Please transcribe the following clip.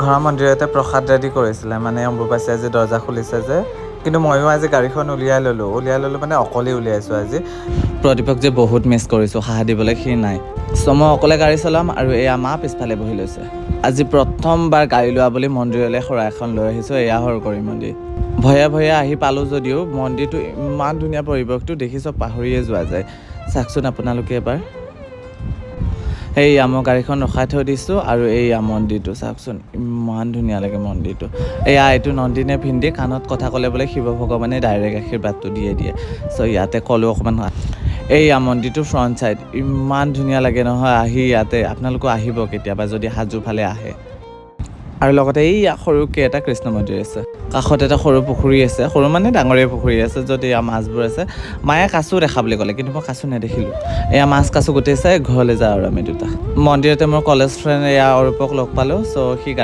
ঘৰৰ মন্দিৰতে প্ৰসাদ ৰেডি কৰিছিলে, মানে অম্বুবাচী আজি দৰ্জা খুলিছে যে। কিন্তু ময়ো আজি গাড়ীখন উলিয়াই ল'লোঁ মানে অকলেই উলিয়াইছোঁ আজি। প্ৰদীপক যে বহুত মিছ কৰিছোঁ, সাহ দিবলৈ সি নাই। চ' মই অকলে গাড়ী চলাম আৰু এয়া মা পিছফালে বহি লৈছে। আজি প্ৰথমবাৰ গাড়ী লোৱা বুলি মন্দিৰলৈ শৰাই এখন লৈ আহিছোঁ, এয়া হৰকৰি মন্দিৰ। ভয়ে ভয়ে আহি পালোঁ যদিও মন্দিৰটো ইমান ধুনীয়া, পৰিৱেশটো দেখি চব পাহৰিয়ে যোৱা যায়। চাওকচোন আপোনালোকে এবাৰ। এইয়া মই গাড়ীখন ৰখাই থৈ দিছোঁ আৰু এইয়া মন্দিৰটো চাওকচোন, ইমান ধুনীয়া লাগে মন্দিৰটো। এইটো নন্দী নে ভিন্দী, কাণত কথা ক'লে বোলে শিৱ ভগৱানে ডাইৰেক্ট আশীৰ্বাদটো দিয়ে। চ' ইয়াতে ক'লোঁ অকণমান। এইয়া মন্দিৰটো ফ্ৰণ্ট ছাইড, ইমান ধুনীয়া লাগে নহয় আহি ইয়াতে। আপোনালোকো আহিব কেতিয়াবা যদি হাজো ফালে আহে। আৰু লগতে এইয়া সৰুকৈ এটা কৃষ্ণ মন্দিৰ আছে। কাষত এটা সৰু পুখুৰী আছে, সৰু মানে ডাঙৰেই পুখুৰী আছে, য'ত এয়া মাছবোৰ আছে। মায়ে কাছু দেখা বুলি ক'লে, কিন্তু মই কাছু নেদেখিলোঁ। এয়া মাছ কাছু গোটেই চাই ঘৰলৈ যাওঁ আৰু আমি দুটা। মন্দিৰতে মোৰ কলেজ ফ্ৰেণ্ড এয়া অৰূপক লগ পালোঁ, চ' সি